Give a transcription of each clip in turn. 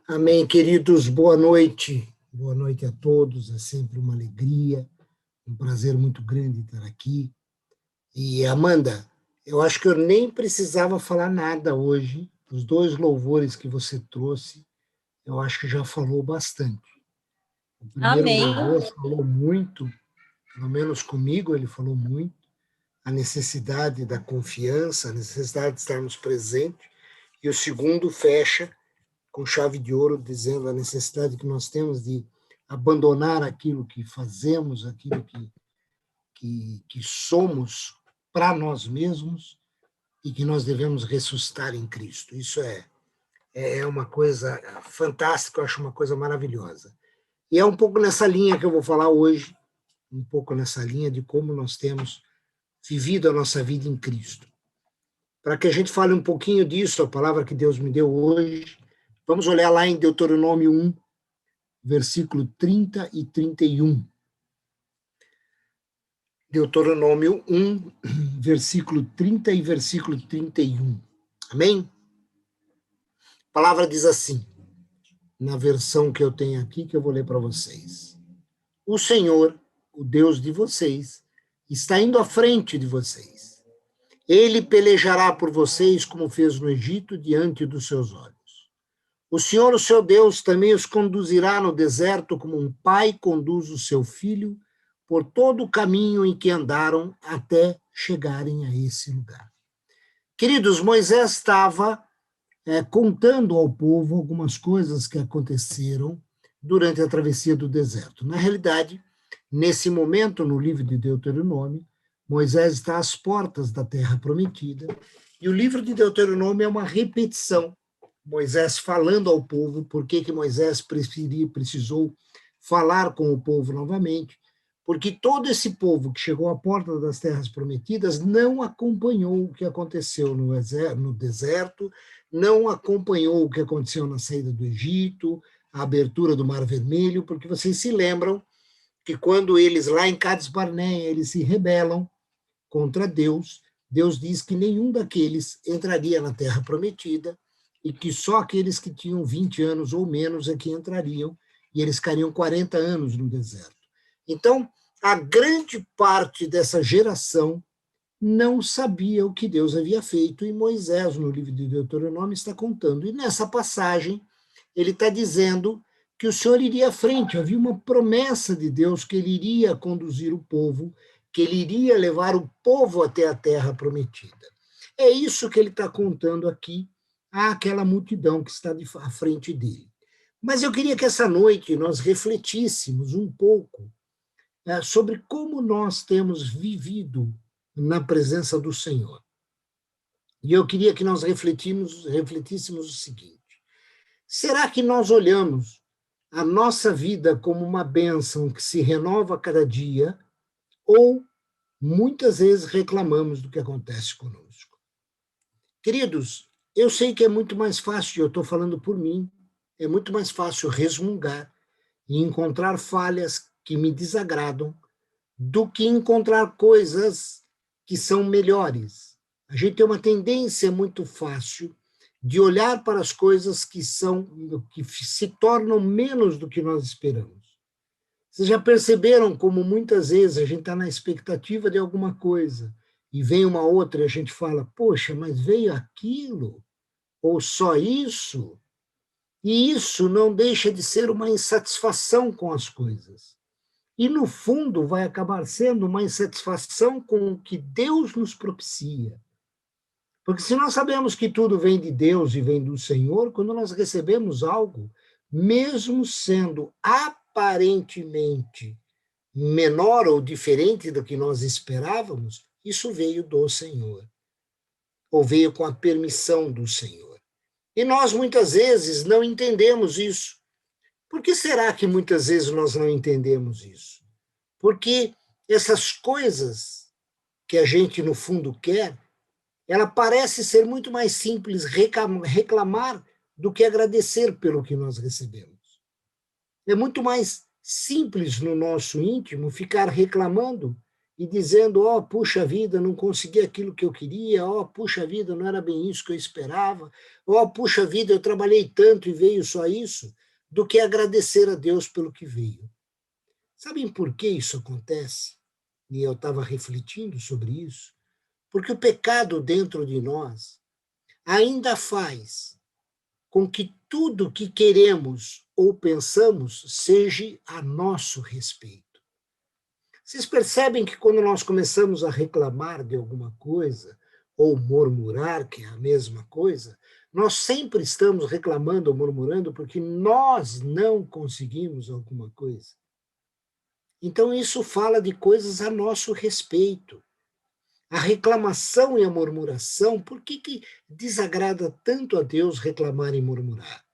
Amém, queridos, boa noite. Boa noite a todos, é sempre uma alegria, um prazer muito grande estar aqui. E, Amanda, eu acho que eu nem precisava falar nada hoje. Os dois louvores que você trouxe, eu acho que já falou bastante. O primeiro Amém. louvor falou muito, pelo menos comigo ele falou muito, a necessidade da confiança, a necessidade de estarmos presentes. E o segundo fecha com chave de ouro, dizendo a necessidade que nós temos de abandonar aquilo que fazemos, aquilo que somos para nós mesmos e que nós devemos ressuscitar em Cristo. Isso é uma coisa fantástica, eu acho uma coisa maravilhosa. E é um pouco nessa linha que eu vou falar hoje, um pouco nessa linha de como nós temos vivido a nossa vida em Cristo. Para que a gente fale um pouquinho disso, a palavra que Deus me deu hoje, vamos olhar lá em Deuteronômio 1, versículo 30 e 31. Deuteronômio 1, versículo 30 e versículo 31. Amém? A palavra diz assim, na versão que eu tenho aqui, que eu vou ler para vocês. O Senhor, o Deus de vocês, está indo à frente de vocês. Ele pelejará por vocês como fez no Egito diante dos seus olhos. O Senhor, o seu Deus, também os conduzirá no deserto como um pai conduz o seu filho por todo o caminho em que andaram até chegarem a esse lugar. Queridos, Moisés estava contando ao povo algumas coisas que aconteceram durante a travessia do deserto. Na realidade, nesse momento, no livro de Deuteronômio, Moisés está às portas da terra prometida, e o livro de Deuteronômio é uma repetição. Moisés falando ao povo, por que Moisés precisou falar com o povo novamente, porque todo esse povo que chegou à porta das terras prometidas não acompanhou o que aconteceu no deserto, não acompanhou o que aconteceu na saída do Egito, a abertura do Mar Vermelho, porque vocês se lembram que quando eles, lá em Cades Barneia, eles se rebelam contra Deus, Deus diz que nenhum daqueles entraria na terra prometida, e que só aqueles que tinham 20 anos ou menos é que entrariam, e eles ficariam 40 anos no deserto. Então, a grande parte dessa geração não sabia o que Deus havia feito, e Moisés, no livro de Deuteronômio, está contando. E nessa passagem, ele está dizendo que o Senhor iria à frente, havia uma promessa de Deus que ele iria conduzir o povo, que ele iria levar o povo até a terra prometida. É isso que ele está contando aqui àquela multidão que está à frente dele. Mas eu queria que essa noite nós refletíssemos um pouco sobre como nós temos vivido na presença do Senhor. E eu queria que nós refletíssemos o seguinte: será que nós olhamos a nossa vida como uma bênção que se renova a cada dia, ou muitas vezes reclamamos do que acontece conosco? Queridos, eu sei que é muito mais fácil, eu estou falando por mim, é muito mais fácil resmungar e encontrar falhas que me desagradam do que encontrar coisas que são melhores. A gente tem uma tendência muito fácil de olhar para as coisas que se tornam menos do que nós esperamos. Vocês já perceberam como muitas vezes a gente está na expectativa de alguma coisa e vem uma outra e a gente fala, poxa, mas veio aquilo? Ou só isso? E isso não deixa de ser uma insatisfação com as coisas. E, no fundo, vai acabar sendo uma insatisfação com o que Deus nos propicia. Porque se nós sabemos que tudo vem de Deus e vem do Senhor, quando nós recebemos algo, mesmo sendo aparentemente menor ou diferente do que nós esperávamos, isso veio do Senhor. Ou veio com a permissão do Senhor. E nós, muitas vezes, não entendemos isso. Por que será que muitas vezes nós não entendemos isso? Porque essas coisas que a gente, no fundo, quer, ela parece ser muito mais simples reclamar do que agradecer pelo que nós recebemos. É muito mais simples no nosso íntimo ficar reclamando e dizendo, puxa vida, não consegui aquilo que eu queria, puxa vida, não era bem isso que eu esperava, puxa vida, eu trabalhei tanto e veio só isso, do que agradecer a Deus pelo que veio. Sabem por que isso acontece? E eu estava refletindo sobre isso, porque o pecado dentro de nós ainda faz com que tudo que queremos ou pensamos seja a nosso respeito. Vocês percebem que quando nós começamos a reclamar de alguma coisa, ou murmurar, que é a mesma coisa, nós sempre estamos reclamando ou murmurando porque nós não conseguimos alguma coisa. Então, isso fala de coisas a nosso respeito. A reclamação e a murmuração, por que desagrada tanto a Deus reclamar e murmurar?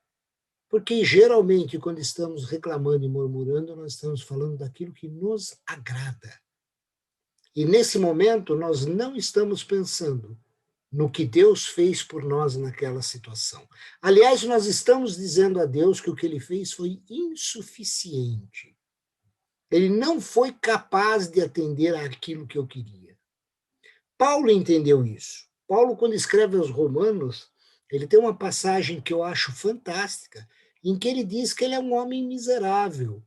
Porque, geralmente, quando estamos reclamando e murmurando, nós estamos falando daquilo que nos agrada. E, nesse momento, nós não estamos pensando no que Deus fez por nós naquela situação. Aliás, nós estamos dizendo a Deus que o que ele fez foi insuficiente. Ele não foi capaz de atender àquilo que eu queria. Paulo entendeu isso. Paulo, quando escreve aos Romanos, ele tem uma passagem que eu acho fantástica, em que ele diz que ele é um homem miserável.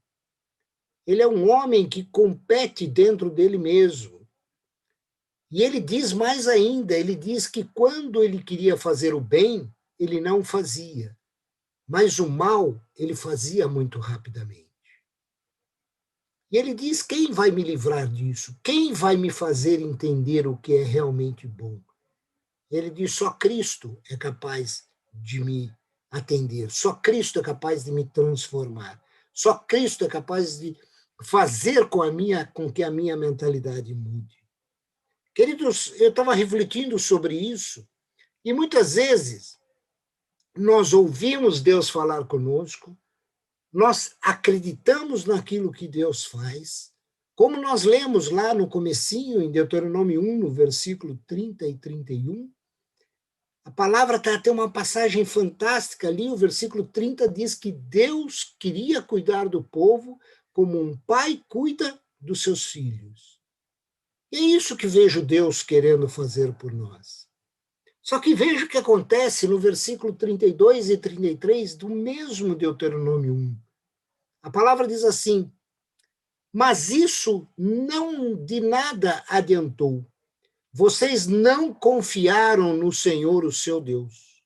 Ele é um homem que compete dentro dele mesmo. E ele diz mais ainda, ele diz que quando ele queria fazer o bem, ele não fazia, mas o mal ele fazia muito rapidamente. E ele diz, quem vai me livrar disso? Quem vai me fazer entender o que é realmente bom? Ele diz, só Cristo é capaz de me atender, só Cristo é capaz de me transformar, só Cristo é capaz de fazer com que a minha mentalidade mude. Queridos, eu estava refletindo sobre isso, e muitas vezes nós ouvimos Deus falar conosco, nós acreditamos naquilo que Deus faz, como nós lemos lá no comecinho, em Deuteronômio 1, no versículo 30 e 31, a palavra tem uma passagem fantástica ali, o versículo 30 diz que Deus queria cuidar do povo como um pai cuida dos seus filhos. E é isso que vejo Deus querendo fazer por nós. Só que veja o que acontece no versículo 32 e 33 do mesmo Deuteronômio 1. A palavra diz assim, mas isso não de nada adiantou. Vocês não confiaram no Senhor, o seu Deus.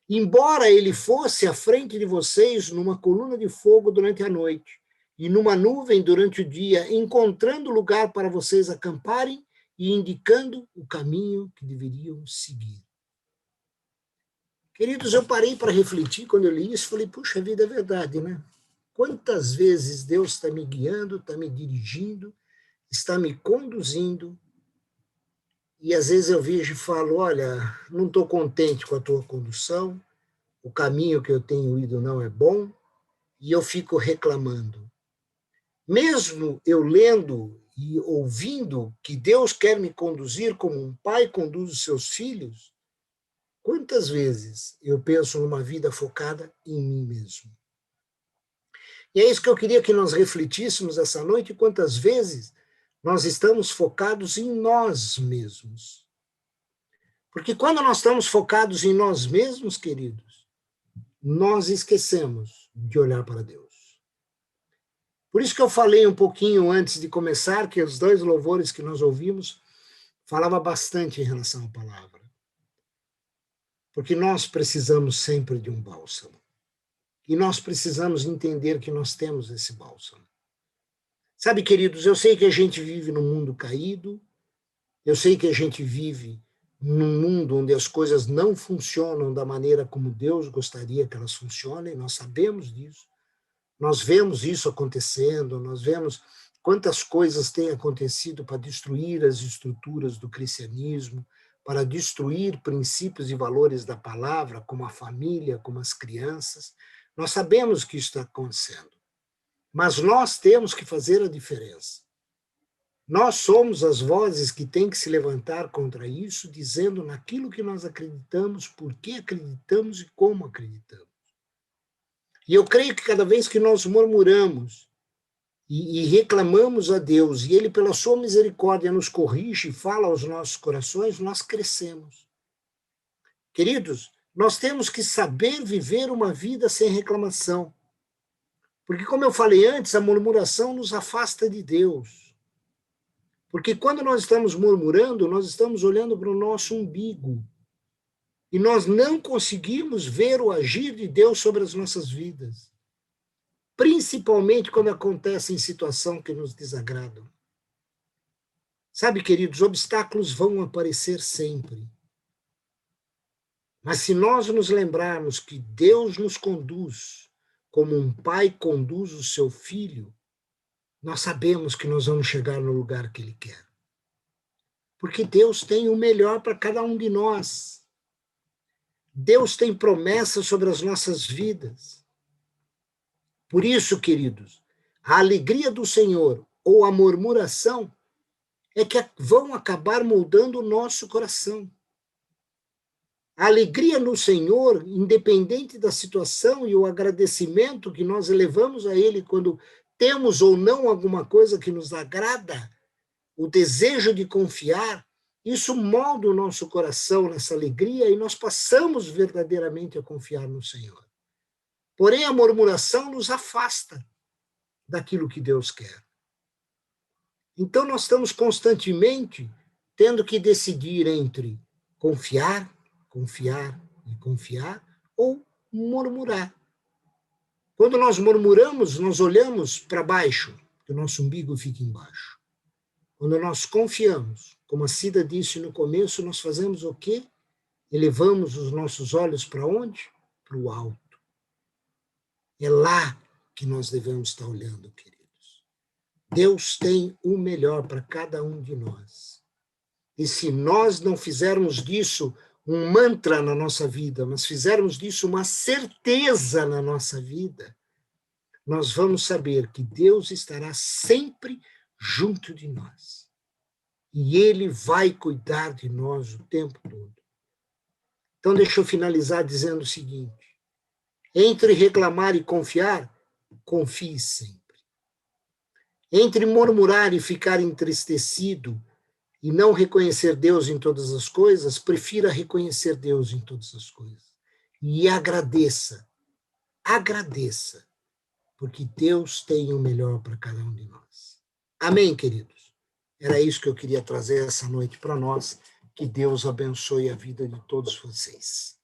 Embora ele fosse à frente de vocês numa coluna de fogo durante a noite e numa nuvem durante o dia, encontrando lugar para vocês acamparem e indicando o caminho que deveriam seguir. Queridos, eu parei para refletir quando eu li isso, falei, puxa vida, é verdade, né? Quantas vezes Deus está me guiando, está me dirigindo, está me conduzindo, e às vezes eu vejo e falo, olha, não estou contente com a tua condução, o caminho que eu tenho ido não é bom, e eu fico reclamando. Mesmo eu lendo e ouvindo que Deus quer me conduzir como um pai conduz os seus filhos, quantas vezes eu penso numa vida focada em mim mesmo? E é isso que eu queria que nós refletíssemos essa noite, quantas vezes nós estamos focados em nós mesmos. Porque quando nós estamos focados em nós mesmos, queridos, nós esquecemos de olhar para Deus. Por isso que eu falei um pouquinho antes de começar, que os dois louvores que nós ouvimos falava bastante em relação à palavra. Porque nós precisamos sempre de um bálsamo. E nós precisamos entender que nós temos esse bálsamo. Sabe, queridos, eu sei que a gente vive num mundo caído, eu sei que a gente vive num mundo onde as coisas não funcionam da maneira como Deus gostaria que elas funcionem, nós sabemos disso. Nós vemos isso acontecendo, nós vemos quantas coisas têm acontecido para destruir as estruturas do cristianismo, para destruir princípios e valores da palavra, como a família, como as crianças. Nós sabemos que isso está acontecendo. Mas nós temos que fazer a diferença. Nós somos as vozes que têm que se levantar contra isso, dizendo naquilo que nós acreditamos, por que acreditamos e como acreditamos. E eu creio que cada vez que nós murmuramos, e reclamamos a Deus, e Ele, pela sua misericórdia, nos corrige e fala aos nossos corações, nós crescemos. Queridos, nós temos que saber viver uma vida sem reclamação. Porque, como eu falei antes, a murmuração nos afasta de Deus. Porque quando nós estamos murmurando, nós estamos olhando para o nosso umbigo. E nós não conseguimos ver o agir de Deus sobre as nossas vidas. Principalmente quando acontece em situação que nos desagradam. Sabe, queridos, obstáculos vão aparecer sempre. Mas se nós nos lembrarmos que Deus nos conduz como um pai conduz o seu filho, nós sabemos que nós vamos chegar no lugar que Ele quer. Porque Deus tem o melhor para cada um de nós. Deus tem promessas sobre as nossas vidas. Por isso, queridos, a alegria do Senhor ou a murmuração é que vão acabar moldando o nosso coração. A alegria no Senhor, independente da situação, e o agradecimento que nós elevamos a Ele quando temos ou não alguma coisa que nos agrada, o desejo de confiar, isso molda o nosso coração nessa alegria e nós passamos verdadeiramente a confiar no Senhor. Porém, a murmuração nos afasta daquilo que Deus quer. Então, nós estamos constantemente tendo que decidir entre confiar e confiar, ou murmurar. Quando nós murmuramos, nós olhamos para baixo, que o nosso umbigo fica embaixo. Quando nós confiamos, como a Cida disse no começo, nós fazemos o quê? Elevamos os nossos olhos para onde? Para o alto. É lá que nós devemos estar olhando, queridos. Deus tem o melhor para cada um de nós. E se nós não fizermos disso um mantra na nossa vida, mas fizermos disso uma certeza na nossa vida, nós vamos saber que Deus estará sempre junto de nós. E Ele vai cuidar de nós o tempo todo. Então, deixa eu finalizar dizendo o seguinte: entre reclamar e confiar, confie sempre. Entre murmurar e ficar entristecido e não reconhecer Deus em todas as coisas, prefira reconhecer Deus em todas as coisas. E agradeça, porque Deus tem o melhor para cada um de nós. Amém, queridos? Era isso que eu queria trazer essa noite para nós. Que Deus abençoe a vida de todos vocês.